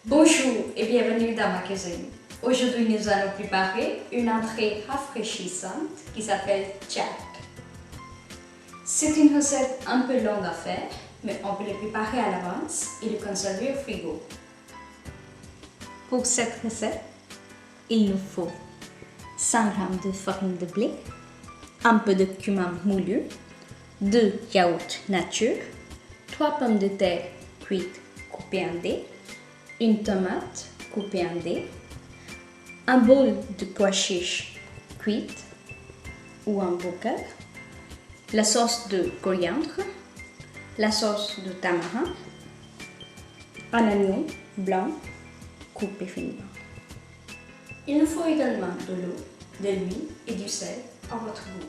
Bonjour et bienvenue dans ma cuisine. Aujourd'hui, nous allons préparer une entrée rafraîchissante qui s'appelle chaat. C'est une recette un peu longue à faire, mais on peut le préparer à l'avance et le conserver au frigo. Pour cette recette, il nous faut 100 g de farine de blé, un peu de cumin moulu, 2 yaourts nature, 3 pommes de terre cuites coupées en dés, une tomate coupée en dés, un bol de pois chiches cuites ou en bocal, la sauce de coriandre, la sauce de tamarin, un oignon blanc coupé finement. Il nous faut également de l'eau, de l'huile et du sel à votre goût.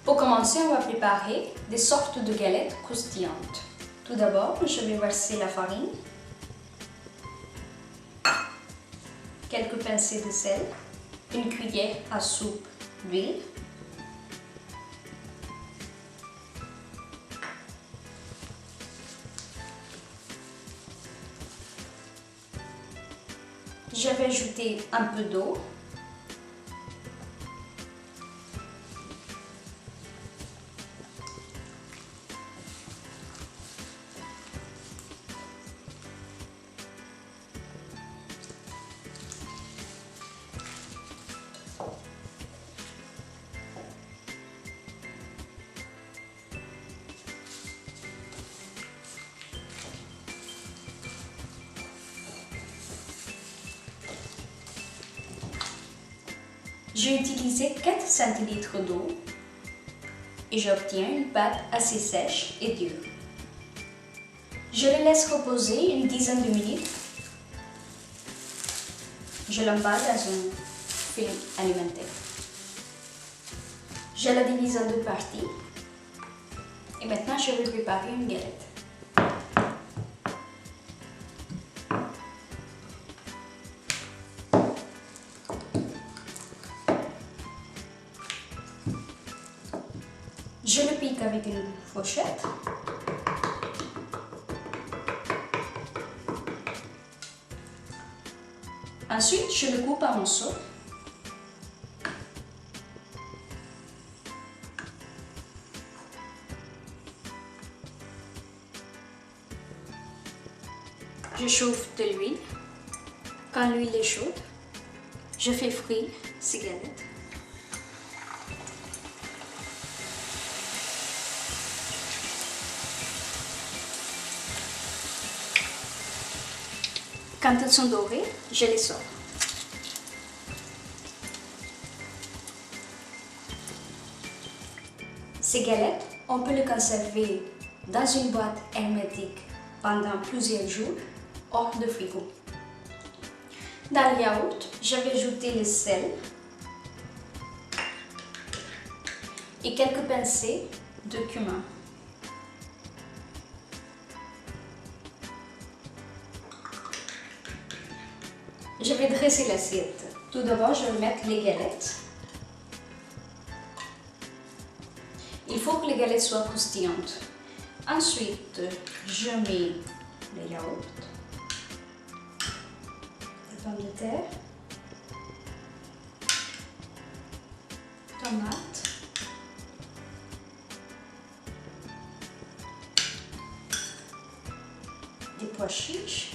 Pour commencer, on va préparer des sortes de galettes croustillantes. Tout d'abord, je vais verser la farine, quelques pincées de sel, une cuillère à soupe d'huile, je vais ajouter un peu d'eau, j'ai utilisé 4 cl d'eau et j'obtiens une pâte assez sèche et dure. Je le laisse reposer une dizaine de minutes. Je l'emballe dans un film alimentaire. Je la divise en 2 parties et maintenant je vais préparer une galette. Je le pique avec une fourchette. Ensuite, je le coupe en morceaux. Je chauffe de l'huile. Quand l'huile est chaude, je fais frire ces galettes. Quand elles sont dorées, je les sors. Ces galettes, on peut les conserver dans une boîte hermétique pendant plusieurs jours hors de frigo. Dans le yaourt, je vais ajouter le sel et quelques pincées de cumin. Je vais dresser l'assiette. Tout d'abord, je vais mettre les galettes. Il faut que les galettes soient croustillantes. Ensuite, je mets le yaourt, les pommes de terre, tomates, des pois chiches,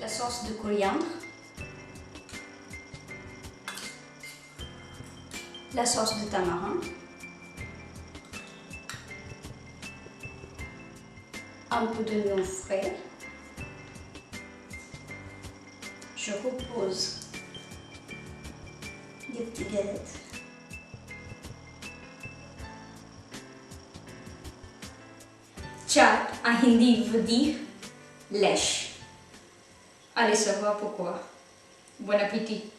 la sauce de coriandre, la sauce de tamarin, un peu d'oignon frais. Je repose des petites galettes. Chaat en hindi veut dire lèche. Allez savoir pourquoi. Bon appétit!